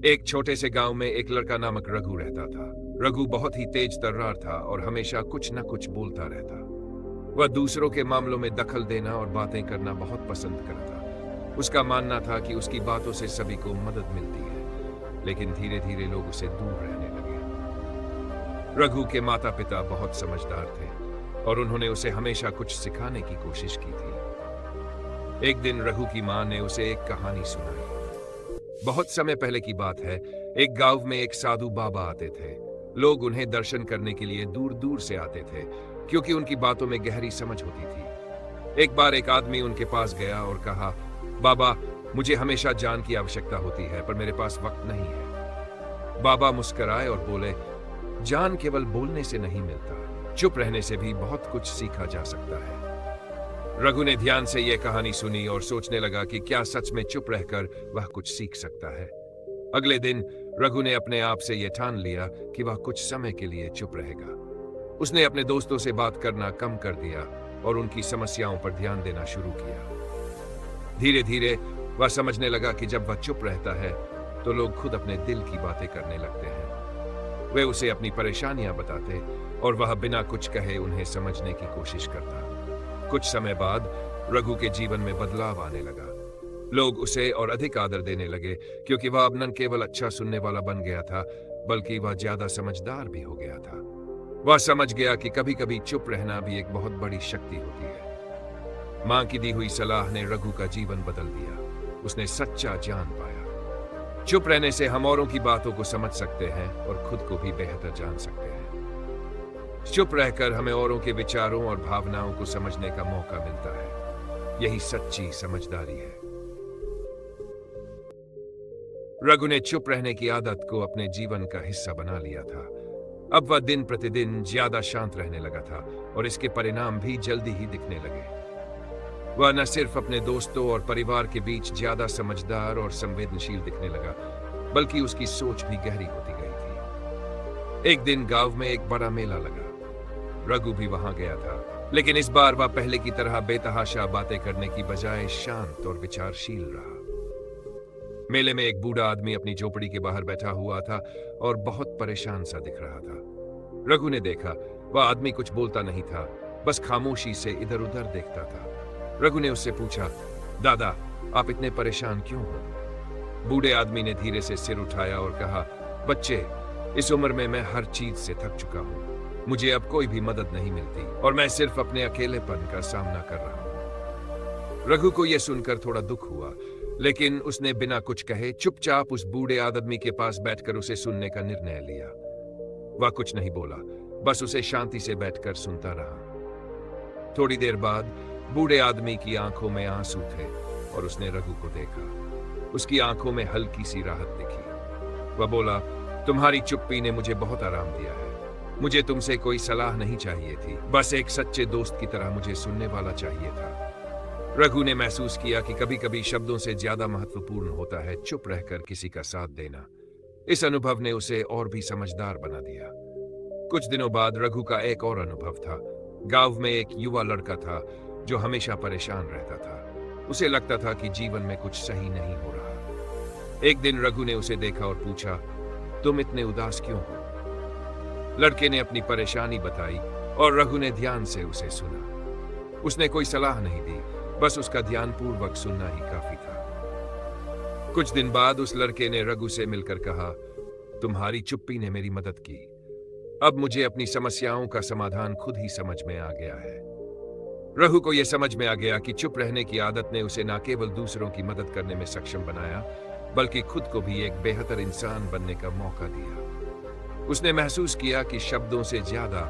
एक छोटे से गांव में एक लड़का नामक रघु रहता था। रघु बहुत ही तेज तर्रार था और हमेशा कुछ न कुछ बोलता रहता। वह दूसरों के मामलों में दखल देना और बातें करना बहुत पसंद करता। उसका मानना था कि उसकी बातों से सभी को मदद मिलती है, लेकिन धीरे धीरे लोग उसे दूर रहने लगे। रघु के माता पिता बहुत समझदार थे और उन्होंने उसे हमेशा कुछ सिखाने की कोशिश की थी। एक दिन रघु की मां ने उसे एक कहानी सुनाई। बहुत समय पहले की बात है। एक गांव में एक साधु बाबा आते थे। लोग उन्हें दर्शन करने के लिए दूर दूर से आते थे, क्योंकि उनकी बातों में गहरी समझ होती थी। एक बार एक आदमी उनके पास गया और कहा, बाबा, मुझे हमेशा जान की आवश्यकता होती है, पर मेरे पास वक्त नहीं है। बाबा मुस्कुराए और बोले, जान केवल बोलने से नहीं मिलता, चुप रहने से भी बहुत कुछ सीखा जा सकता है। रघु ने ध्यान से यह कहानी सुनी और सोचने लगा कि क्या सच में चुप रहकर वह कुछ सीख सकता है। अगले दिन रघु ने अपने आप से यह ठान लिया कि वह कुछ समय के लिए चुप रहेगा। उसने अपने दोस्तों से बात करना कम कर दिया और उनकी समस्याओं पर ध्यान देना शुरू किया। धीरे धीरे वह समझने लगा कि जब वह चुप रहता है तो लोग खुद अपने दिल की बातें करने लगते हैं। वे उसे अपनी परेशानियां बताते और वह बिना कुछ कहे उन्हें समझने की कोशिश करता। कुछ समय बाद रघु के जीवन में बदलाव आने लगा। लोग उसे और अधिक आदर देने लगे, क्योंकि वह अब न केवल अच्छा सुनने वाला बन गया था, बल्कि वह ज्यादा समझदार भी हो गया था। वह समझ गया कि कभी कभी चुप रहना भी एक बहुत बड़ी शक्ति होती है। मां की दी हुई सलाह ने रघु का जीवन बदल दिया। उसने सच्चा ज्ञान पाया। चुप रहने से हम औरों की बातों को समझ सकते हैं और खुद को भी बेहतर जान सकते हैं। चुप रहकर हमें औरों के विचारों और भावनाओं को समझने का मौका मिलता है। यही सच्ची समझदारी है। रघु ने चुप रहने की आदत को अपने जीवन का हिस्सा बना लिया था। अब वह दिन प्रतिदिन ज्यादा शांत रहने लगा था और इसके परिणाम भी जल्दी ही दिखने लगे। वह न सिर्फ अपने दोस्तों और परिवार के बीच ज्यादा समझदार और संवेदनशील दिखने लगा, बल्कि उसकी सोच भी गहरी होती गई थी। एक दिन गांव में एक बड़ा मेला लगा। रघु भी वहां गया था, लेकिन इस बार वह पहले की तरह बेतहाशा बातें करने की बजाय शांत और विचारशील रहा। मेले में एक बूढ़ा आदमी अपनी झोपड़ी के बाहर बैठा हुआ था और बहुत परेशान सा दिख रहा था। रघु ने देखा, वह आदमी कुछ बोलता नहीं था, बस खामोशी से इधर उधर देखता था। रघु ने उससे पूछा, दादा, आप इतने परेशान क्यों हो? बूढ़े आदमी ने धीरे से सिर उठाया और कहा, बच्चे, इस उम्र में मैं हर चीज से थक चुका हूं। मुझे अब कोई भी मदद नहीं मिलती और मैं सिर्फ अपने अकेलेपन का सामना कर रहा हूं। रघु को यह सुनकर थोड़ा दुख हुआ, लेकिन उसने बिना कुछ कहे चुपचाप उस बूढ़े आदमी के पास बैठकर उसे सुनने का निर्णय लिया। वह कुछ नहीं बोला, बस उसे शांति से बैठकर सुनता रहा। थोड़ी देर बाद बूढ़े आदमी की आंखों में आंसू थे और उसने रघु को देखा। उसकी आंखों में हल्की सी राहत दिखी। वह बोला, तुम्हारी चुप्पी ने मुझे बहुत आराम दिया है। मुझे तुमसे कोई सलाह नहीं चाहिए थी, बस एक सच्चे दोस्त की तरह मुझे सुनने वाला चाहिए था। रघु ने महसूस किया कि कभी कभी शब्दों से ज्यादा महत्वपूर्ण होता है चुप रहकर किसी का साथ देना। इस अनुभव ने उसे और भी समझदार बना दिया। कुछ दिनों बाद रघु का एक और अनुभव था। गांव में एक युवा लड़का था जो हमेशा परेशान रहता था। उसे लगता था कि जीवन में कुछ सही नहीं हो रहा। एक दिन रघु ने उसे देखा और पूछा, तुम इतने उदास क्यों हो? लड़के ने अपनी परेशानी बताई और रघु ने ध्यान से उसे सुना। उसने कोई सलाह नहीं दी, बस उसका ध्यानपूर्वक सुनना ही काफी था। कुछ दिन बाद उस लड़के ने रघु से मिलकर कहा, तुम्हारी चुप्पी ने मेरी मदद की। अब मुझे अपनी समस्याओं का समाधान खुद ही समझ में आ गया है। रघु को यह समझ में आ गया कि चुप रहने की आदत ने उसे न केवल दूसरों की मदद करने में सक्षम बनाया, बल्कि खुद को भी एक बेहतर इंसान बनने का मौका दिया। उसने महसूस किया कि शब्दों से ज्यादा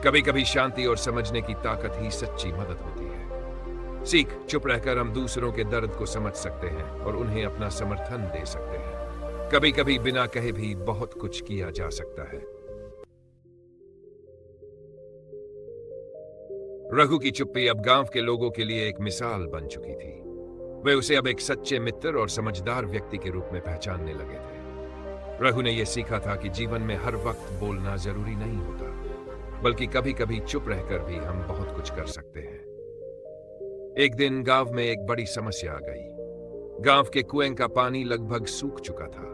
कभी कभी शांति और समझने की ताकत ही सच्ची मदद होती है। सीख, चुप रहकर हम दूसरों के दर्द को समझ सकते हैं और उन्हें अपना समर्थन दे सकते हैं। कभी कभी बिना कहे भी बहुत कुछ किया जा सकता है। रघु की चुप्पी अब गांव के लोगों के लिए एक मिसाल बन चुकी थी। वे उसे अब एक सच्चे मित्र और समझदार व्यक्ति के रूप में पहचानने लगे थे। रघु ने यह सीखा था कि जीवन में हर वक्त बोलना जरूरी नहीं होता, बल्कि कभी कभी चुप रहकर भी हम बहुत कुछ कर सकते हैं। एक दिन गांव में एक बड़ी समस्या आ गई। गांव के कुएं का पानी लगभग सूख चुका था।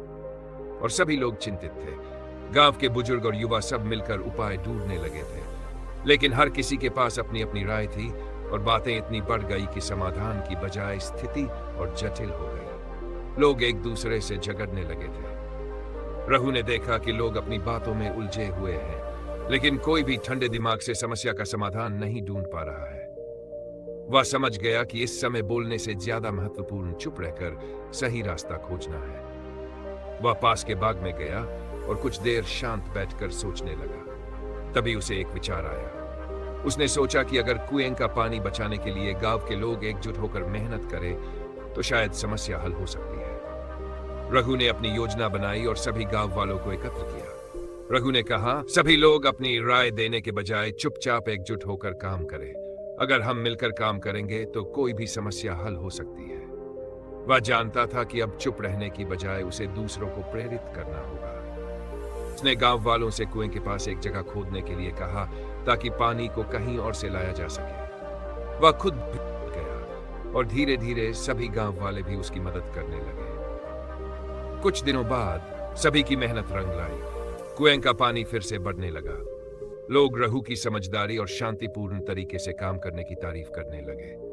और सभी लोग चिंतित थे। गांव के बुजुर्ग और युवा सब मिलकर उपाय ढूंढने लगे थे, लेकिन हर किसी के पास अपनी अपनी राय थी और बातें इतनी बढ़ गई कि समाधान की बजाय स्थिति और जटिल हो गई। लोग एक दूसरे से झगड़ने लगे थे। रघु ने देखा कि लोग अपनी बातों में उलझे हुए हैं, लेकिन कोई भी ठंडे दिमाग से समस्या का समाधान नहीं ढूंढ पा रहा है। वह समझ गया कि इस समय बोलने से ज्यादा महत्वपूर्ण चुप रहकर सही रास्ता खोजना है। वह पास के बाग में गया और कुछ देर शांत बैठकर सोचने लगा। तभी उसे एक विचार आया। उसने सोचा कि अगर कुएं का पानी बचाने के लिए गांव के लोग एकजुट होकर मेहनत करें तो शायद समस्या हल हो सकती है। रघु ने अपनी योजना बनाई और सभी गांव वालों को एकत्र किया। रघु ने कहा, सभी लोग अपनी राय देने के बजाय चुपचाप एकजुट होकर काम करें। अगर हम मिलकर काम करेंगे तो कोई भी समस्या हल हो सकती है। वह जानता था कि अब चुप रहने की बजाय उसे दूसरों को प्रेरित करना होगा। उसने गांव वालों से कुएं के पास एक जगह खोदने के लिए कहा ताकि पानी को कहीं और से लाया जा सके। वह खुद गया और धीरे धीरे सभी गांव वाले भी उसकी मदद करने लगे। कुछ दिनों बाद सभी की मेहनत रंग लाई। कुएं का पानी फिर से बढ़ने लगा। लोग रघु की समझदारी और शांतिपूर्ण तरीके से काम करने की तारीफ करने लगे।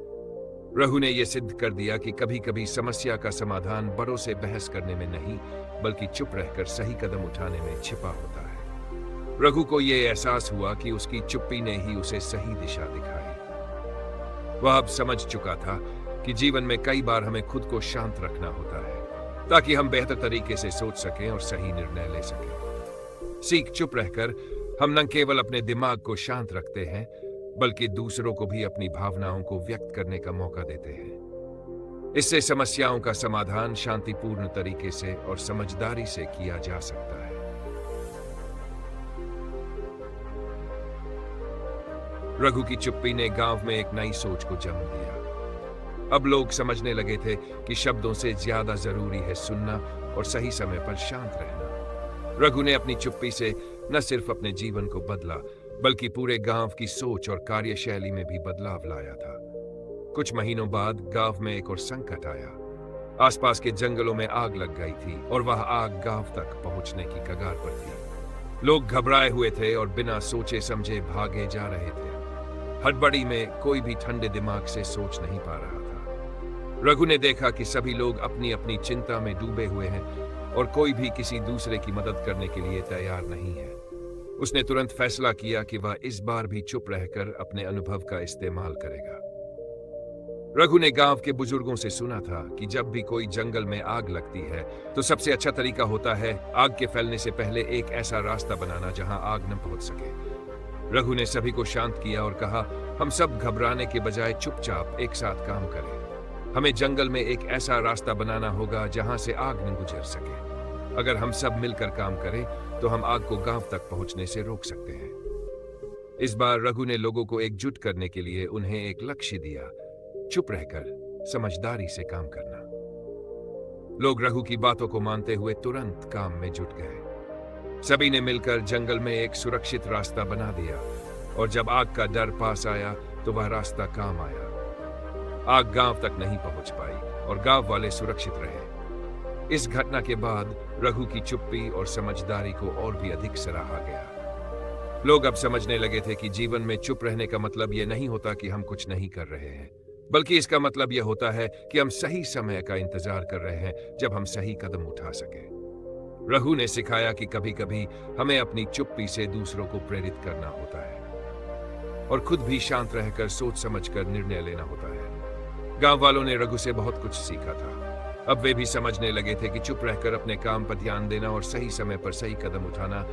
रघु ने यह सिद्ध कर दिया कि कभी-कभी समस्या का समाधान बड़ों से बहस करने में नहीं, बल्कि चुप रहकर सही कदम उठाने में छिपा होता है। रघु को यह एहसास हुआ कि उसकी चुप्पी ने ही उसे सही दिशा दिखाई। वह अब समझ चुका था कि जीवन में कई बार हमें खुद को शांत रखना होता है ताकि हम बेहतर तरीके से सोच सकें और सही निर्णय ले सकें। सीख चुप रहकर हम न केवल अपने दिमाग को शांत रखते हैं, बल्कि दूसरों को भी अपनी भावनाओं को व्यक्त करने का मौका देते हैं। इससे समस्याओं का समाधान शांतिपूर्ण तरीके से और समझदारी से किया जा सकता है। रघु की चुप्पी ने गांव में एक नई सोच को जन्म दिया। अब लोग समझने लगे थे कि शब्दों से ज्यादा जरूरी है सुनना और सही समय पर शांत रहना। रघु ने अपनी चुप्पी से न सिर्फ अपने जीवन को बदला, बल्कि पूरे गांव की सोच और कार्यशैली में भी बदलाव लाया था। कुछ महीनों बाद गांव में एक और संकट आया। आसपास के जंगलों में आग लग गई थी और वह आग गांव तक पहुंचने की कगार पर थी। लोग घबराए हुए थे और बिना सोचे समझे भागे जा रहे थे। हड़बड़ी में कोई भी ठंडे दिमाग से सोच नहीं पा रहा था। रघु ने देखा कि सभी लोग अपनी अपनी चिंता में डूबे हुए हैं और कोई भी किसी दूसरे की मदद करने के लिए तैयार नहीं है। उसने तुरंत फैसला किया कि वह इस बार भी चुप रहकर अपने अनुभव का इस्तेमाल करेगा। रघु ने गांव के बुजुर्गों से सुना था कि जब भी कोई जंगल में आग लगती है तो सबसे अच्छा तरीका होता है आग के फैलने से पहले एक ऐसा रास्ता बनाना जहां आग न पहुंच सके। रघु ने सभी को शांत किया और कहा, हम सब घबराने के बजाय चुपचाप एक साथ काम करें। हमें जंगल में एक ऐसा रास्ता बनाना होगा जहां से आग न गुजर सके। अगर हम सब मिलकर काम करें तो हम आग को गांव तक पहुंचने से रोक सकते हैं। इस बार रघु ने लोगों को एकजुट करने के लिए उन्हें एक लक्ष्य दिया, चुप रहकर समझदारी से काम करना। लोग रघु की बातों को मानते हुए तुरंत काम में जुट गए। सभी ने मिलकर जंगल में एक सुरक्षित रास्ता बना दिया और जब आग का डर पास आया तो वह रास्ता काम आया। आग गांव तक नहीं पहुंच पाई और गांव वाले सुरक्षित रहे। इस घटना के बाद रघु की चुप्पी और समझदारी को और भी अधिक सराहा गया। लोग अब समझने लगे थे कि जीवन में चुप रहने का मतलब यह नहीं होता कि हम कुछ नहीं कर रहे हैं, बल्कि इसका मतलब यह होता है कि हम सही समय का इंतजार कर रहे हैं जब हम सही कदम उठा सके। रघु ने सिखाया कि कभी-कभी हमें अपनी चुप्पी से दूसरों को प्रेरित करना होता है और खुद भी शांत रहकर सोच समझकर निर्णय लेना होता है। गांव वालों ने रघु से बहुत कुछ सीखा था। अब वे भी समझने लगे थे कि चुप रहकर अपने काम पर ध्यान देना और सही समय पर सही कदम उठाना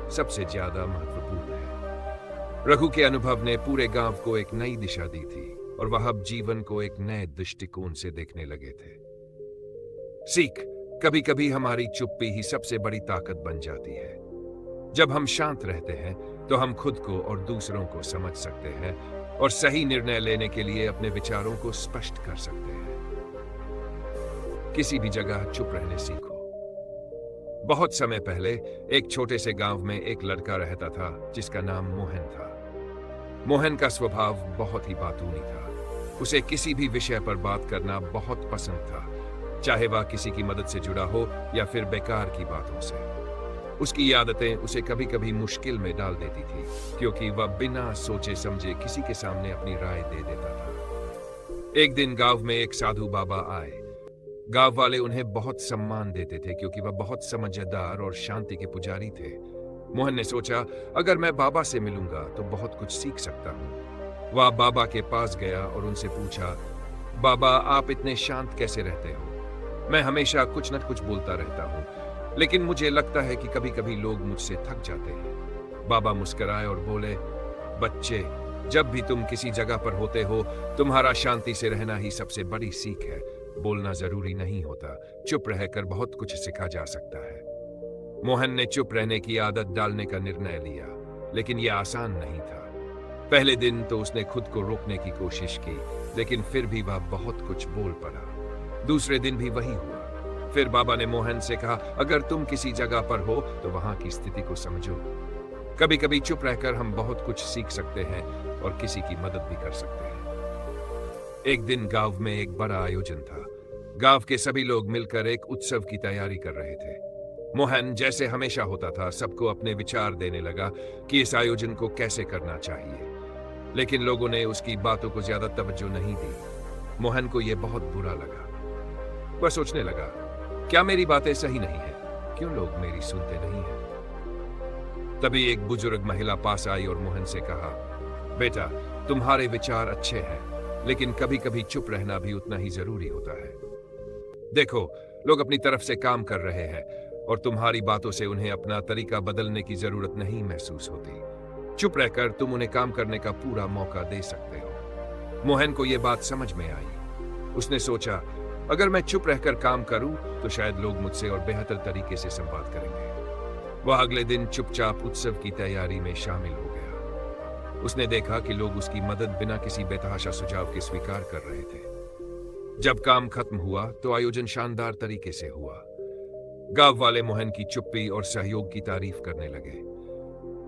सबसे ज्यादा महत्वपूर्ण है। रघु के अनुभव ने पूरे गांव को एक नई दिशा दी थी और वह अब जीवन को एक नए दृष्टिकोण से देखने लगे थे। सीख, कभी-कभी हमारी चुप्पी ही सबसे बड़ी ताकत बन जाती है। जब हम शांत रहते हैं तो हम खुद को और दूसरों को समझ सकते हैं और सही निर्णय लेने के लिए अपने विचारों को स्पष्ट कर सकते हैं। किसी भी जगह चुप रहने सीखो। बहुत समय पहले एक छोटे से गांव में एक लड़का रहता था जिसका नाम मोहन था। मोहन का स्वभाव बहुत ही बातूनी था। उसे किसी भी विषय पर बात करना बहुत पसंद था। चाहे वह किसी की मदद से जुड़ा हो या फिर बेकार की बातों से। उसकी ये आदतें उसे कभी कभी मुश्किल में डाल देती थी, क्योंकि वह बिना सोचे समझे किसी के सामने अपनी राय दे देता था। एक दिन गांव में एक साधु बाबा आए। गांव वाले उन्हें बहुत सम्मान देते थे, क्योंकि वह बहुत समझदार और शांति के पुजारी थे। मोहन ने सोचा, अगर मैं बाबा से मिलूंगा तो बहुत कुछ सीख सकता हूँ। वह बाबा के पास गया और उनसे पूछा, बाबा, आप इतने शांत कैसे रहते हो? मैं हमेशा कुछ न कुछ बोलता रहता हूँ, लेकिन मुझे लगता है कि कभी कभी लोग मुझसे थक जाते हैं। बाबा मुस्कुराए और बोले, बच्चे, जब भी तुम किसी जगह पर होते हो, तुम्हारा शांति से रहना ही सबसे बड़ी सीख है। बोलना जरूरी नहीं होता, चुप रहकर बहुत कुछ सीखा जा सकता है। मोहन ने चुप रहने की आदत डालने का निर्णय लिया, लेकिन यह आसान नहीं था। पहले दिन तो उसने खुद को रोकने की कोशिश की, लेकिन फिर भी वह बहुत कुछ बोल पड़ा। दूसरे दिन भी वही हुआ। फिर बाबा ने मोहन से कहा, अगर तुम किसी जगह पर हो तो वहां की स्थिति को समझो। कभी कभी चुप रहकर हम बहुत कुछ सीख सकते हैं और किसी की मदद भी कर सकते हैं। एक दिन गांव में एक बड़ा आयोजन था। गांव के सभी लोग मिलकर एक उत्सव की तैयारी कर रहे थे। मोहन, जैसे हमेशा होता था, सबको अपने विचार देने लगा कि इस आयोजन को कैसे करना चाहिए, लेकिन लोगों ने उसकी बातों को ज्यादा तवज्जो नहीं दी। मोहन को यह बहुत बुरा लगा। वह सोचने लगा, क्या मेरी बातें सही नहीं है? क्यों लोग मेरी सुनते नहीं हैं? तभी एक बुजुर्ग महिला पास आई और मोहन से कहा, बेटा, तुम्हारे विचार अच्छे हैं, लेकिन कभी कभी चुप रहना भी उतना ही जरूरी होता है। देखो, लोग अपनी तरफ से काम कर रहे हैं और तुम्हारी बातों से उन्हें अपना तरीका बदलने की जरूरत नहीं महसूस होती। चुप रहकर तुम उन्हें काम करने का पूरा मौका दे सकते हो। मोहन को यह बात समझ में आई। उसने सोचा, अगर मैं चुप रहकर काम करूं तो शायद लोग मुझसे और बेहतर तरीके से संवाद करेंगे। वह अगले दिन चुपचाप उत्सव की तैयारी में शामिल हो गया। उसने देखा कि लोग उसकी मदद बिना किसी बेतहाशा सुझाव के स्वीकार कर रहे थे। जब काम खत्म हुआ तो आयोजन शानदार तरीके से हुआ। गांव वाले मोहन की चुप्पी और सहयोग की तारीफ करने लगे।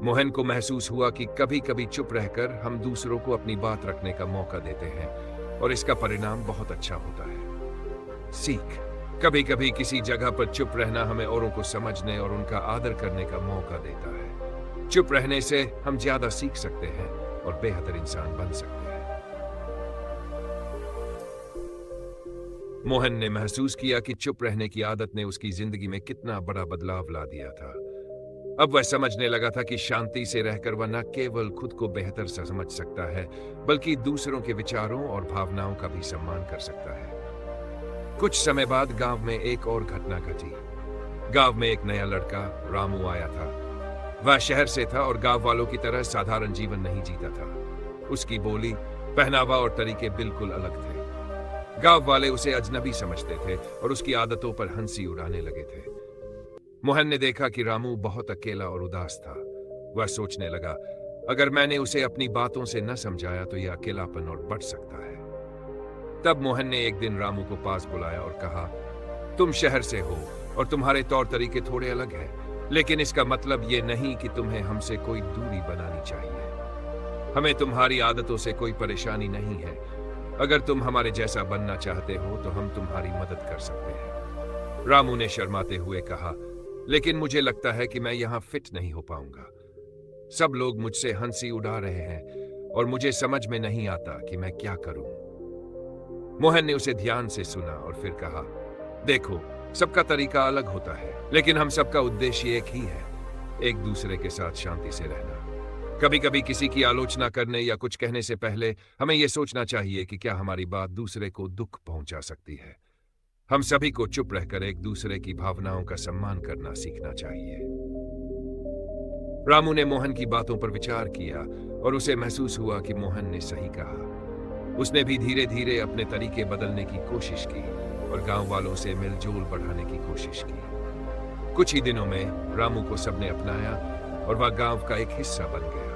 मोहन को महसूस हुआ कि कभी कभी चुप रहकर हम दूसरों को अपनी बात रखने का मौका देते हैं और इसका परिणाम बहुत अच्छा होता है। सीख, कभी कभी किसी जगह पर चुप रहना हमें औरों को समझने और उनका आदर करने का मौका देता है। चुप रहने से हम ज्यादा सीख सकते हैं और बेहतर इंसान बन सकते हैं। मोहन ने महसूस किया कि चुप रहने की आदत ने उसकी जिंदगी में कितना बड़ा बदलाव ला दिया था। अब वह समझने लगा था कि शांति से रहकर वह न केवल खुद को बेहतर समझ सकता है, बल्कि दूसरों के विचारों और भावनाओं का भी सम्मान कर सकता है। कुछ समय बाद गांव में एक और घटना घटी। गांव में एक नया लड़का रामू आया था। वह शहर से था और गांव वालों की तरह साधारण जीवन नहीं जीता था। उसकी बोली, पहनावा और तरीके बिल्कुल अलग थे। गांव वाले उसे अजनबी समझते थे और उसकी आदतों पर हंसी उड़ाने लगे थे। मोहन ने देखा कि रामू बहुत अकेला और उदास था। वह सोचने लगा, अगर मैंने उसे अपनी बातों से न समझाया तो यह अकेलापन और बढ़ सकता है। तब मोहन ने एक दिन रामू को पास बुलाया और कहा, तुम शहर से हो और तुम्हारे तौर तरीके थोड़े अलग हैं, लेकिन इसका मतलब ये नहीं कि तुम्हें हमसे कोई दूरी बनानी चाहिए। हमें तुम्हारी आदतों से कोई परेशानी नहीं है। अगर तुम हमारे जैसा बनना चाहते हो तो हम तुम्हारी मदद कर सकते हैं। रामू ने शर्माते हुए कहा, लेकिन मुझे लगता है कि मैं यहाँ फिट नहीं हो पाऊंगा। सब लोग मुझसे हंसी उड़ा रहे हैं और मुझे समझ में नहीं आता कि मैं क्या करूं। मोहन ने उसे ध्यान से सुना और फिर कहा, देखो, सबका तरीका अलग होता है, लेकिन हम सबका उद्देश्य एक ही है, एक दूसरे के साथ शांति से रहना। कभी कभी किसी की आलोचना करने या कुछ कहने से पहले हमें यह सोचना चाहिए कि क्या हमारी बात दूसरे को दुख पहुंचा सकती है। हम सभी को चुप रहकर एक दूसरे की भावनाओं का सम्मान करना सीखना चाहिए। रामू ने मोहन की बातों पर विचार किया और उसे महसूस हुआ कि मोहन ने सही कहा। उसने भी धीरे धीरे अपने तरीके बदलने की कोशिश की और गांव वालों से मिलजोल बढ़ाने की कोशिश की। कुछ ही दिनों में रामू को सबने अपनाया और वह गांव का एक हिस्सा बन गया।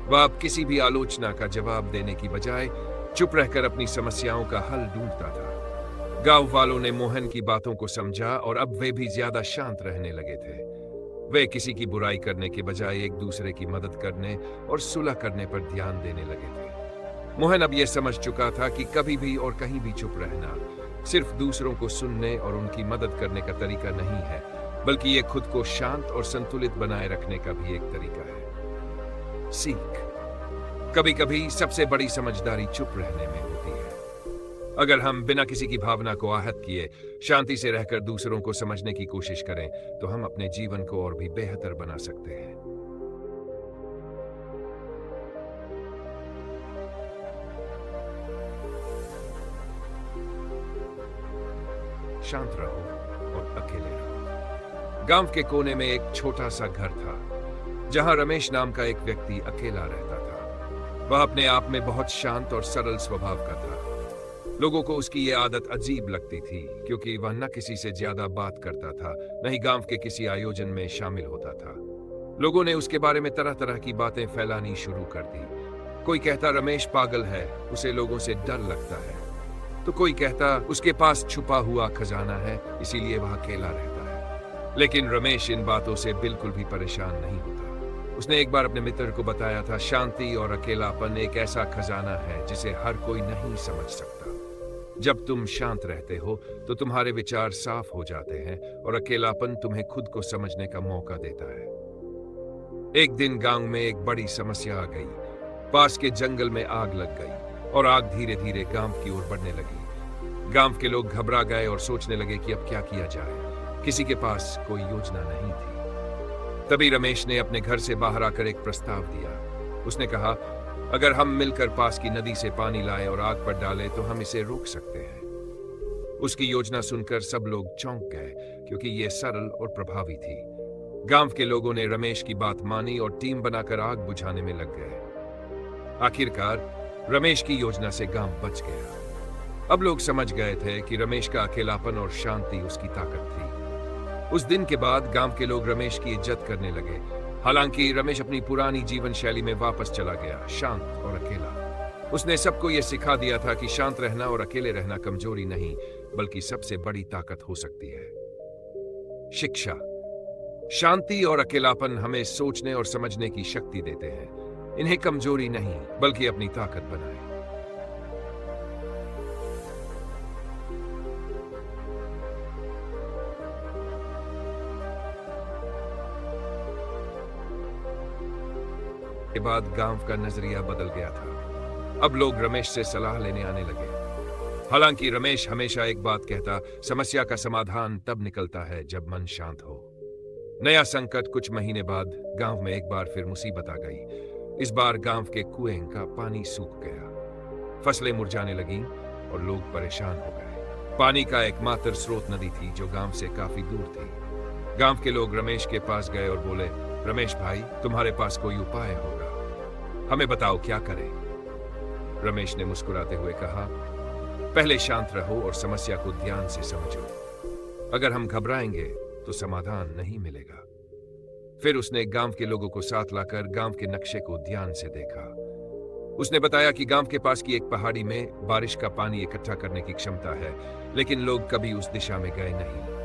वह अब किसी भी आलोचना का जवाब देने की बजाय चुप रहकर अपनी समस्याओं का हल ढूंढता था। गांव वालों ने मोहन की बातों को समझा और अब वे भी ज्यादा शांत रहने लगे थे। वे किसी की बुराई करने के बजाय एक दूसरे की मदद करने और सुलह करने पर ध्यान देने लगे थे। मोहन अब यह समझ चुका था कि कभी भी और कहीं भी चुप रहना सिर्फ दूसरों को सुनने और उनकी मदद करने का तरीका नहीं है, बल्कि ये खुद को शांत और संतुलित बनाए रखने का भी एक तरीका है। सीख। कभी कभी सबसे बड़ी समझदारी चुप रहने में होती है। अगर हम बिना किसी की भावना को आहत किए शांति से रहकर दूसरों को समझने की कोशिश करें, तो हम अपने जीवन को और भी बेहतर बना सकते हैं। शांत रहो और अकेले रहो। गांव के कोने में एक छोटा सा घर था, जहां रमेश नाम का एक व्यक्ति अकेला रहता था। वह अपने आप में बहुत शांत और सरल स्वभाव का था। लोगों को उसकी ये आदत अजीब लगती थी, क्योंकि वह न किसी से ज्यादा बात करता था, न ही गांव के किसी आयोजन में शामिल होता था। लोगों ने उसके बारे में तरह तरह की बातें फैलानी शुरू कर दी। कोई कहता रमेश पागल है, उसे लोगों से डर लगता है, तो कोई कहता उसके पास छुपा हुआ खजाना है, इसीलिए वह अकेला रहता है। लेकिन रमेश इन बातों से बिल्कुल भी परेशान नहीं होता। उसने एक बार अपने मित्र को बताया था, शांति और अकेलापन एक ऐसा खजाना है जिसे हर कोई नहीं समझ सकता। जब तुम शांत रहते हो तो तुम्हारे विचार साफ हो जाते हैं और अकेलापन तुम्हें खुद को समझने का मौका देता है। एक दिन गांव में एक बड़ी समस्या आ गई। पास के जंगल में आग लग गई और आग धीरे धीरे गांव की ओर बढ़ने लगी। गांव के लोग घबरा गए और सोचने लगे कि अब क्या किया जाए। किसी के पास कोई योजना नहीं थी। तभी रमेश ने अपने घर से बाहर आकर एक प्रस्ताव दिया। उसने कहा, अगर हम मिलकर पास की नदी से पानी लाएं और आग पर डालें तो हम इसे रोक सकते हैं। उसकी योजना सुनकर सब लोग चौंक गए, क्योंकि यह सरल और प्रभावी थी। गांव के लोगों ने रमेश की बात मानी और टीम बनाकर आग बुझाने में लग गए। आखिरकार रमेश की योजना से गांव बच गया। अब लोग समझ गए थे कि रमेश का अकेलापन और शांति उसकी ताकत थी। उस दिन के बाद गांव के लोग रमेश की इज्जत करने लगे। हालांकि रमेश अपनी पुरानी जीवन शैली में वापस चला गया, शांत और अकेला। उसने सबको यह सिखा दिया था कि शांत रहना और अकेले रहना कमजोरी नहीं, बल्कि सबसे बड़ी ताकत हो सकती है। शिक्षा। शांति और अकेलापन हमें सोचने और समझने की शक्ति देते हैं। इन्हें कमजोरी नहीं, बल्कि अपनी ताकत बनाएं। के बाद गांव का नजरिया बदल गया था। अब लोग रमेश से सलाह लेने आने लगे। हालांकि रमेश हमेशा एक बात कहता, समस्या का समाधान तब निकलता है जब मन शांत हो। नया संकट। कुछ महीने बाद गांव में एक बार फिर मुसीबत आ गई। इस बार गांव के कुएं का पानी सूख गया। फसलें मुरझाने लगीं और लोग परेशान हो गए। पानी का एकमात्र स्रोत नदी थी, जो गांव से काफी दूर थी। गांव के लोग रमेश के पास गए और बोले, रमेश भाई, तुम्हारे पास कोई उपाय होगा, हमें बताओ क्या करें। रमेश ने मुस्कुराते हुए कहा, पहले शांत रहो और समस्या को ध्यान से समझो। अगर हम घबराएंगे तो समाधान नहीं मिलेगा। फिर उसने गांव के लोगों को साथ लाकर गांव के नक्शे को ध्यान से देखा। उसने बताया कि गांव के पास की एक पहाड़ी में बारिश का पानी इकट्ठा करने की क्षमता है, लेकिन लोग कभी उस दिशा में गए नहीं।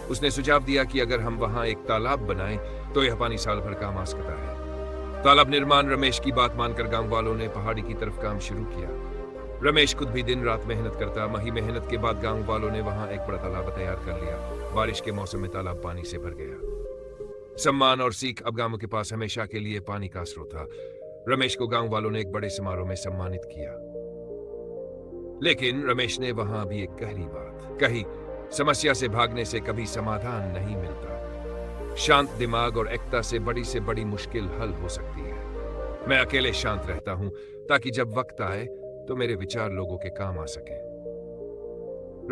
उसने सुझाव दिया कि अगर हम वहां एक तालाब बनाएं तो यह पानी साल भर काम आ सकता है। तालाब निर्माण। रमेश की बात मानकर गांव वालों ने पहाड़ी की तरफ काम शुरू किया। रमेश खुद भी दिन रात मेहनत करता। मही मेहनत के बाद गांव वालों ने वहां एक बड़ा तालाब तैयार कर लिया। बारिश के मौसम में तालाब पानी से भर गया। सम्मान और सीख। अब गांव के पास हमेशा के लिए पानी का स्रोत था। रमेश को गांव वालों ने एक बड़े समारोह में सम्मानित किया। लेकिन रमेश ने वहां भी एक गहरी बात कही, समस्या से भागने से कभी समाधान नहीं मिलता। शांत दिमाग और एकता से बड़ी मुश्किल हल हो सकती है। मैं अकेले शांत रहता हूं ताकि जब वक्त आए तो मेरे विचार लोगों के काम आ सके।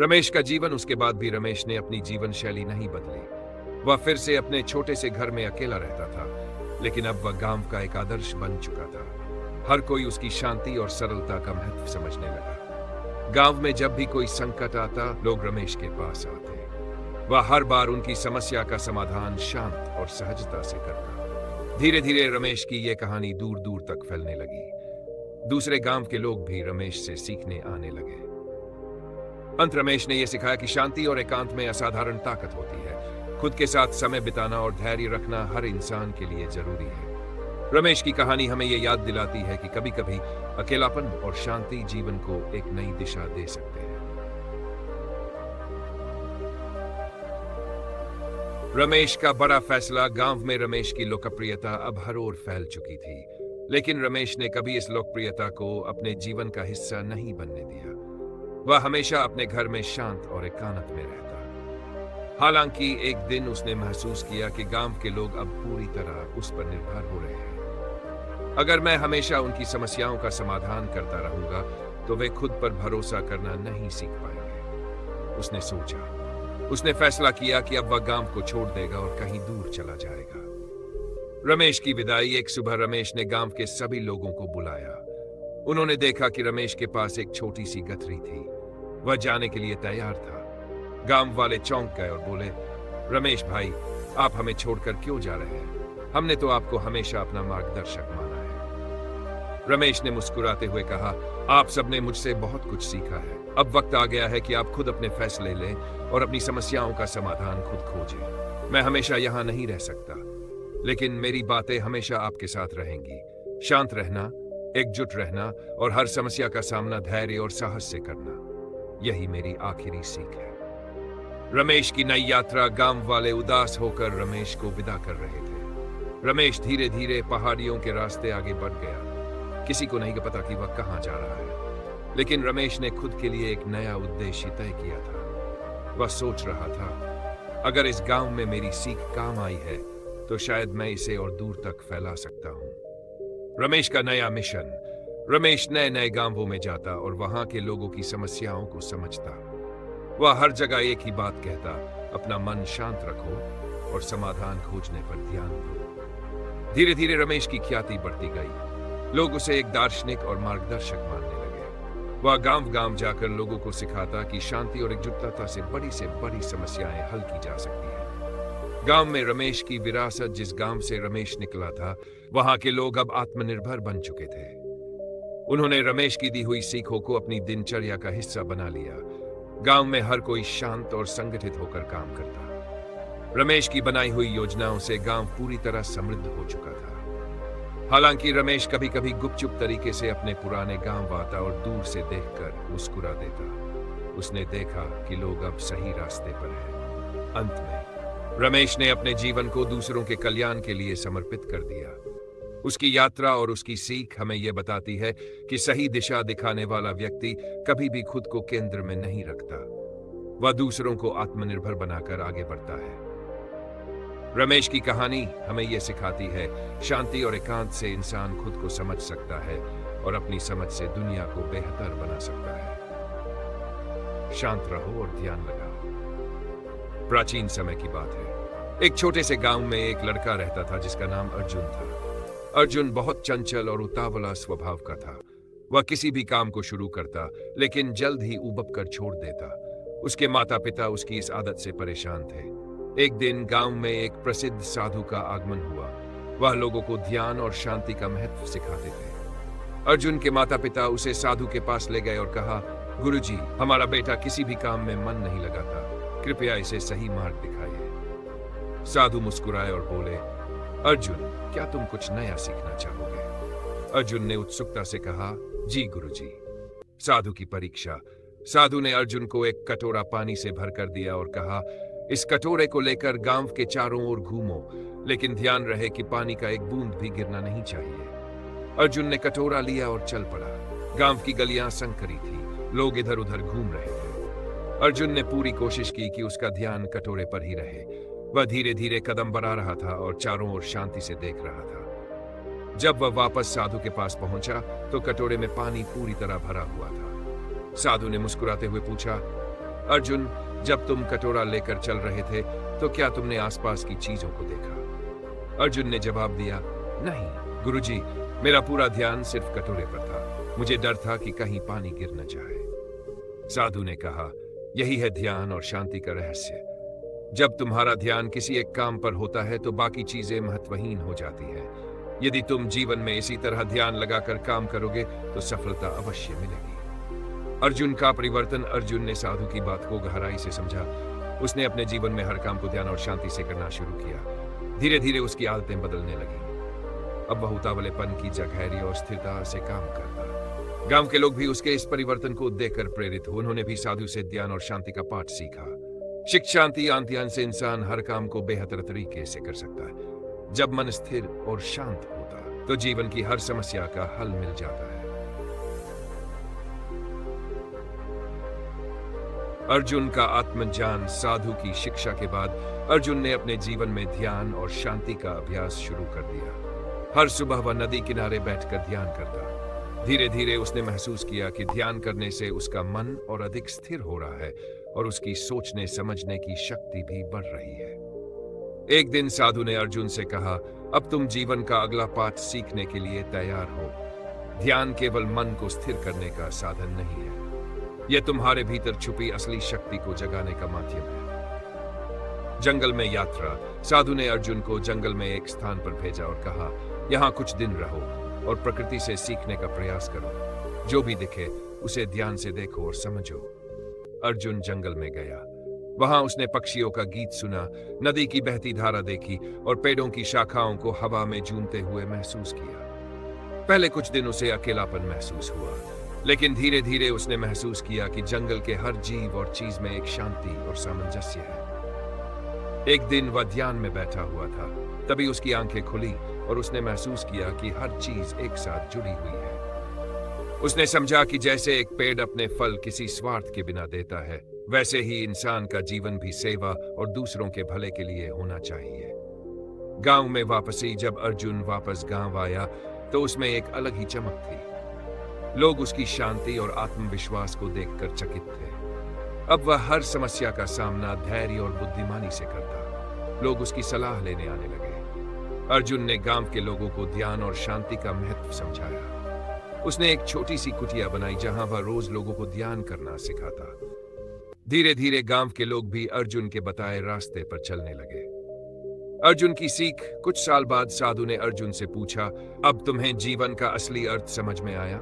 रमेश का जीवन। उसके बाद भी रमेश ने अपनी जीवन शैली नहीं बदली। वह फिर से अपने छोटे से घर में अकेला रहता था, लेकिन अब वह गांव का एक आदर्श बन चुका था। हर कोई उसकी शांति और सरलता का महत्व समझने लगा। गांव में जब भी कोई संकट आता, लोग रमेश के पास आते। वह हर बार उनकी समस्या का समाधान शांत और सहजता से करता। धीरे धीरे रमेश की यह कहानी दूर दूर तक फैलने लगी। दूसरे गांव के लोग भी रमेश से सीखने आने लगे। अंत रमेश ने यह सिखाया कि शांति और एकांत में असाधारण ताकत होती है। खुद के साथ समय बिताना और धैर्य रखना हर इंसान के लिए जरूरी है। रमेश की कहानी हमें यह याद दिलाती है कि कभी कभी अकेलापन और शांति जीवन को एक नई दिशा दे सकते हैं। रमेश का बड़ा फैसला। गांव में रमेश की लोकप्रियता अब हर ओर फैल चुकी थी, लेकिन रमेश ने कभी इस लोकप्रियता को अपने जीवन का हिस्सा नहीं बनने दिया। वह हमेशा अपने घर में शांत और एकांत में रहता। हालांकि एक दिन उसने महसूस किया कि गांव के लोग अब पूरी तरह उस पर निर्भर हो रहे हैं। अगर मैं हमेशा उनकी समस्याओं का समाधान करता रहूंगा तो वे खुद पर भरोसा करना नहीं सीख पाएंगे। उसने सोचा। उसने फैसला किया कि अब वह गांव को छोड़ देगा और कहीं दूर चला जाएगा। रमेश की विदाई। एक सुबह रमेश ने गांव के सभी लोगों को बुलाया। उन्होंने देखा कि रमेश के पास एक छोटी सी गठरी थी। वह जाने के लिए तैयार था। गांव वाले चौंक गए और बोले, रमेश भाई, आप हमें छोड़कर क्यों जा रहे हैं? हमने तो आपको हमेशा अपना मार्गदर्शक माना है। रमेश ने मुस्कुराते हुए कहा, आप सबने मुझसे बहुत कुछ सीखा है। अब वक्त आ गया है कि आप खुद अपने फैसले लें और अपनी समस्याओं का समाधान खुद खोजें। मैं हमेशा यहाँ नहीं रह सकता, लेकिन मेरी बातें हमेशा आपके साथ रहेंगी। शांत रहना, एकजुट रहना और हर समस्या का सामना धैर्य और साहस से करना, यही मेरी आखिरी सीख है। रमेश की नई यात्रा। गांव वाले उदास होकर रमेश को विदा कर रहे थे। रमेश धीरे धीरे पहाड़ियों के रास्ते आगे बढ़ गया। किसी को नहीं पता कि वह कहाँ जा रहा है, लेकिन रमेश ने खुद के लिए एक नया उद्देश्य तय किया था। वह सोच रहा था, अगर इस गांव में मेरी सीख काम आई है तो शायद मैं इसे और दूर तक फैला सकता हूं। रमेश का नया मिशन। रमेश नए नए गांवों में जाता और वहां के लोगों की समस्याओं को समझता। वह हर जगह एक ही बात कहता, अपना मन शांत रखो और समाधान खोजने पर ध्यान दो। धीरे धीरे रमेश की ख्याति बढ़ती गई। लोग उसे एक दार्शनिक और मार्गदर्शक मानने लगे। वह गांव गांव जाकर लोगों को सिखाता कि शांति और एकजुटता से बड़ी समस्याएं हल की जा सकती हैं। गांव में रमेश की विरासत। जिस गांव से रमेश निकला था, वहां के लोग अब आत्मनिर्भर बन चुके थे। उन्होंने रमेश की दी हुई सीखों को अपनी दिनचर्या का हिस्सा बना लिया। गांव में हर कोई शांत और संगठित होकर काम करता। रमेश की बनाई हुई योजनाओं से गांव पूरी तरह समृद्ध हो चुका था। हालांकि रमेश कभी कभी गुपचुप तरीके से अपने पुराने गांव आता और दूर से देखकर मुस्कुरा देता। उसने देखा कि लोग अब सही रास्ते पर हैं। अंत में रमेश ने अपने जीवन को दूसरों के कल्याण के लिए समर्पित कर दिया। उसकी यात्रा और उसकी सीख हमें यह बताती है कि सही दिशा दिखाने वाला व्यक्ति कभी भी खुद को केंद्र में नहीं रखता। वह दूसरों को आत्मनिर्भर बनाकर आगे बढ़ता है। रमेश की कहानी हमें यह सिखाती है, शांति और एकांत से इंसान खुद को समझ सकता है और अपनी समझ से दुनिया को बेहतर बना सकता है। शांत रहो और ध्यान लगाओ। प्राचीन समय की बात है। एक छोटे से गांव में एक लड़का रहता था जिसका नाम अर्जुन था। अर्जुन बहुत चंचल और उतावला स्वभाव का था। वह किसी भी काम को शुरू करता, लेकिन जल्द ही उबक कर छोड़ देता। उसके माता पिता उसकी इस आदत से परेशान थे। एक दिन गांव में एक प्रसिद्ध साधु का आगमन हुआ। वह लोगों को ध्यान और शांति का महत्व सिखाते थे। अर्जुन के माता पिता उसे साधु के पास ले गए और कहा, गुरुजी, हमारा बेटा किसी भी काम में मन नहीं लगाता, कृपया इसे सही मार्ग दिखाइए। साधु मुस्कुराए और बोले, अर्जुन, क्या तुम कुछ नया सीखना चाहोगे? अर्जुन ने उत्सुकता से कहा, जी गुरुजी। साधु की परीक्षा। साधु ने अर्जुन को एक कटोरा पानी से भरकर दिया और कहा, इस कटोरे को लेकर गांव के चारों ओर घूमो, लेकिन ध्यान रहे कि पानी का एक बूंद भी गिरना नहीं चाहिए। अर्जुन ने कटोरा लिया और चल पड़ा। गांव की गलियां संकरी थी, लोग इधर उधर घूम रहे थे। अर्जुन ने पूरी कोशिश की कि उसका ध्यान कटोरे पर ही रहे। वह धीरे धीरे कदम बढ़ा रहा था और चारों ओर शांति से देख रहा था। जब वह वापस साधु के पास पहुंचा तो कटोरे में पानी पूरी तरह भरा हुआ था। साधु ने मुस्कुराते हुए पूछा, अर्जुन, जब तुम कटोरा लेकर चल रहे थे तो क्या तुमने आसपास की चीजों को देखा? अर्जुन ने जवाब दिया, नहीं गुरुजी, मेरा पूरा ध्यान सिर्फ कटोरे पर था। मुझे डर था कि कहीं पानी गिर न जाए। साधु ने कहा, यही है ध्यान और शांति का रहस्य। जब तुम्हारा ध्यान किसी एक काम पर होता है तो बाकी चीजें महत्वहीन हो जाती हैं। यदि तुम जीवन में इसी तरह ध्यान लगाकर काम करोगे तो सफलता अवश्य मिलेगी। अर्जुन का परिवर्तन। अर्जुन ने साधु की बात को गहराई से समझा। उसने अपने जीवन में हर काम को ध्यान और शांति से करना शुरू किया। धीरे धीरे उसकी आदतें बदलने लगी। अब वह उतावलेपन की जगह और स्थिरता से काम करता। गांव के लोग भी उसके इस परिवर्तन को देखकर प्रेरित हुए। उन्होंने भी साधु से ध्यान और शांति का पाठ सीखा। शिक्षांति आंतियान से इंसान हर काम को बेहतर तरीके से कर सकता है। जब मन स्थिर और शांत होता तो जीवन की हर समस्या का हल मिल जाता है। अर्जुन का आत्मज्ञान साधु की शिक्षा के बाद अर्जुन ने अपने जीवन में ध्यान और शांति का अभ्यास शुरू कर दिया। हर सुबह वह नदी किनारे बैठकर ध्यान करता। धीरे धीरे उसने महसूस किया कि ध्यान करने से उसका मन और अधिक स्थिर हो रहा है और उसकी सोचने समझने की शक्ति भी बढ़ रही है। एक दिन साधु ने अर्जुन से कहा, अब तुम जीवन का अगला पाठ सीखने के लिए तैयार हो। ध्यान केवल मन को स्थिर करने का साधन नहीं है, यह तुम्हारे भीतर छुपी असली शक्ति को जगाने का माध्यम है। जंगल में यात्रा। साधु ने अर्जुन को जंगल में एक स्थान पर भेजा और कहा, यहाँ कुछ दिन रहो और प्रकृति से सीखने का प्रयास करो। जो भी दिखे उसे ध्यान से देखो और समझो। अर्जुन जंगल में गया। वहां उसने पक्षियों का गीत सुना, नदी की बहती धारा देखी और पेड़ों की शाखाओं को हवा में झूमते हुए महसूस किया। पहले कुछ दिन उसे अकेलापन महसूस हुआ, लेकिन धीरे धीरे उसने महसूस किया कि जंगल के हर जीव और चीज में एक शांति और सामंजस्य है। एक दिन वह ध्यान में बैठा हुआ था, तभी उसकी आंखें खुली और उसने महसूस किया कि हर चीज एक साथ जुड़ी हुई है। उसने समझा कि जैसे एक पेड़ अपने फल किसी स्वार्थ के बिना देता है, वैसे ही इंसान का जीवन भी सेवा और दूसरों के भले के लिए होना चाहिए। गांव में वापसी। जब अर्जुन वापस गांव आया तो उसमें एक अलग ही चमक थी। लोग उसकी शांति और आत्मविश्वास को देखकर चकित थे। अब वह हर समस्या का सामना धैर्य और बुद्धिमानी से करता। लोग उसकी सलाह लेने आने लगे। अर्जुन ने गांव के लोगों को ध्यान और शांति का महत्व समझाया। उसने एक छोटी सी कुटिया बनाई जहां वह रोज लोगों को ध्यान करना सिखाता। धीरे धीरे गांव के लोग भी अर्जुन के बताए रास्ते पर चलने लगे। अर्जुन की सीख। कुछ साल बाद साधु ने अर्जुन से पूछा, अब तुम्हें जीवन का असली अर्थ समझ में आया?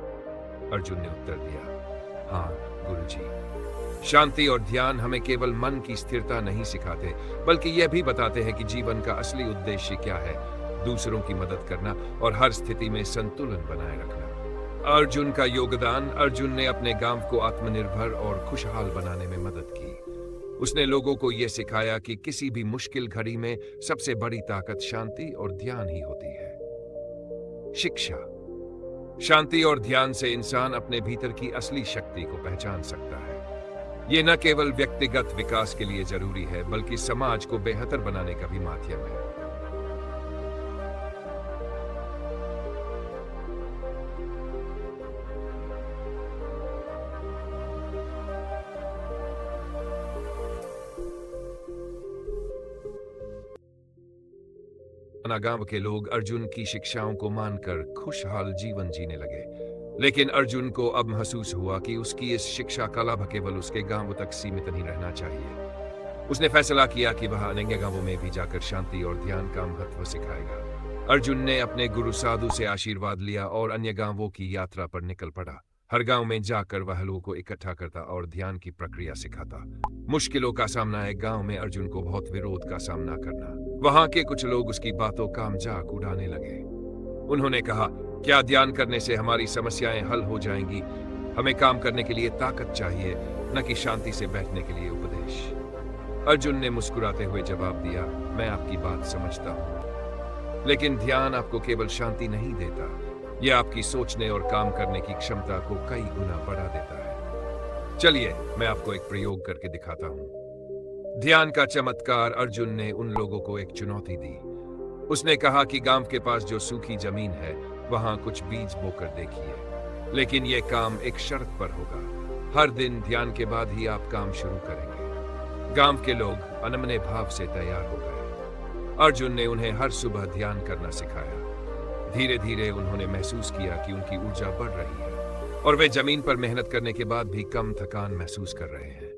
अर्जुन ने उत्तर दिया, हाँ गुरुजी। शांति और ध्यान हमें केवल मन की स्थिरता नहीं सिखाते, बल्कि यह भी बताते हैं कि जीवन का असली उद्देश्य क्या है, दूसरों की मदद करना और हर स्थिति में संतुलन बनाए रखना। अर्जुन का योगदान। अर्जुन ने अपने गांव को आत्मनिर्भर और खुशहाल बनाने में मदद की। उसने लोगों को यह सिखाया कि किसी भी मुश्किल घड़ी में सबसे बड़ी ताकत शांति और ध्यान ही होती है। शिक्षा। शांति और ध्यान से इंसान अपने भीतर की असली शक्ति को पहचान सकता है। ये न केवल व्यक्तिगत विकास के लिए जरूरी है, बल्कि समाज को बेहतर बनाने का भी माध्यम है। गांव के लोग अर्जुन की शिक्षाओं को मानकर खुशहाल जीवन जीने लगे। लेकिन अर्जुन को अब महसूस हुआ कि उसकी इस शिक्षा का लाभ केवल उसके गांव तक सीमित नहीं रहना चाहिए। उसने फैसला किया कि वह अन्य गांवों में भी जाकर शांति और ध्यान का महत्व सिखाएगा। अर्जुन ने अपने गुरु साधु से आशीर्वाद लिया और अन्य गांवों की यात्रा पर निकल पड़ा। हर गांव में जाकर वह लोगों को इकट्ठा करता और ध्यान की प्रक्रिया सिखाता। मुश्किलों का सामना एक गांव में अर्जुन को बहुत विरोध का सामना करना। वहां के कुछ लोग उसकी बातों का मजाक उड़ाने लगे। उन्होंने कहा, क्या ध्यान करने से हमारी समस्याएं हल हो जाएंगी? हमें काम करने के लिए ताकत चाहिए, न कि शांति से बैठने के लिए उपदेश। अर्जुन ने मुस्कुराते हुए जवाब दिया, मैं आपकी बात समझता हूं, लेकिन ध्यान आपको केवल शांति नहीं देता, यह आपकी सोचने और काम करने की क्षमता को कई गुना बढ़ा देता है। चलिए मैं आपको एक प्रयोग करके दिखाता हूं। ध्यान का चमत्कार। अर्जुन ने उन लोगों को एक चुनौती दी। उसने कहा कि गांव के पास जो सूखी जमीन है वहां कुछ बीज बोकर देखिए, लेकिन यह काम एक शर्त पर होगा। हर दिन ध्यान के बाद ही आप काम शुरू करेंगे। गांव के लोग अनमने भाव से तैयार हो गए। अर्जुन ने उन्हें हर सुबह ध्यान करना सिखाया। धीरे धीरे उन्होंने महसूस किया कि उनकी ऊर्जा बढ़ रही है और वे जमीन पर मेहनत करने के बाद भी कम थकान महसूस कर रहे हैं।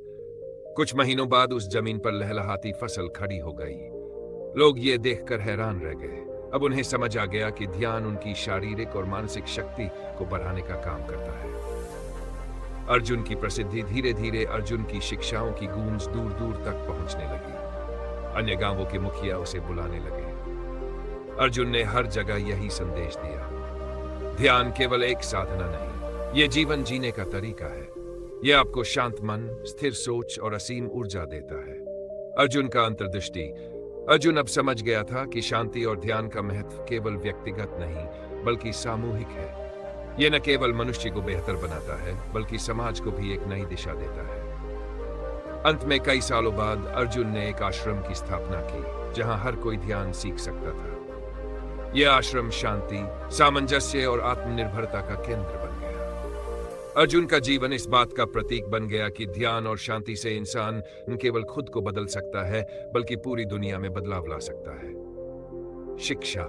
कुछ महीनों बाद उस जमीन पर लहलहाती फसल खड़ी हो गई। लोग ये देखकर हैरान रह गए। अब उन्हें समझ आ गया कि ध्यान उनकी शारीरिक और मानसिक शक्ति को बढ़ाने का काम करता है। अर्जुन की प्रसिद्धि। धीरे धीरे अर्जुन की शिक्षाओं की गूंज दूर दूर तक पहुंचने लगी। अन्य गांवों के मुखिया उसे बुलाने लगे। अर्जुन ने हर जगह यही संदेश दिया, ध्यान केवल एक साधना नहीं, यह जीवन जीने का तरीका है। यह आपको शांत मन, स्थिर सोच और असीम ऊर्जा देता है। अर्जुन का अंतर्दृष्टि। अर्जुन अब समझ गया था कि शांति और ध्यान का महत्व केवल व्यक्तिगत नहीं बल्कि सामूहिक है। यह न केवल मनुष्य को बेहतर बनाता है बल्कि समाज को भी एक नई दिशा देता है। अंत में कई सालों बाद अर्जुन ने एक आश्रम की स्थापना की जहां हर कोई ध्यान सीख सकता था। यह आश्रम शांति, सामंजस्य और आत्मनिर्भरता का केंद्र बन गया। अर्जुन का जीवन इस बात का प्रतीक बन गया कि ध्यान और शांति से इंसान न केवल खुद को बदल सकता है बल्कि पूरी दुनिया में बदलाव ला सकता है। शिक्षा।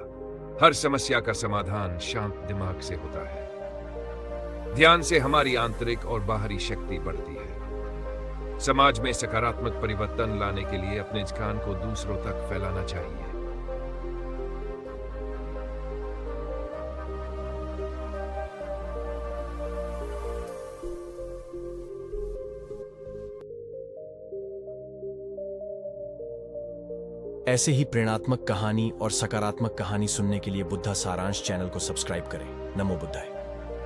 हर समस्या का समाधान शांत दिमाग से होता है। ध्यान से हमारी आंतरिक और बाहरी शक्ति बढ़ती है। समाज में सकारात्मक परिवर्तन लाने के लिए अपने ज्ञान को दूसरों तक फैलाना चाहिए। ऐसे ही प्रेरणात्मक कहानी और सकारात्मक कहानी सुनने के लिए बुद्धा सारांश चैनल को सब्सक्राइब करें। नमो बुद्धाय।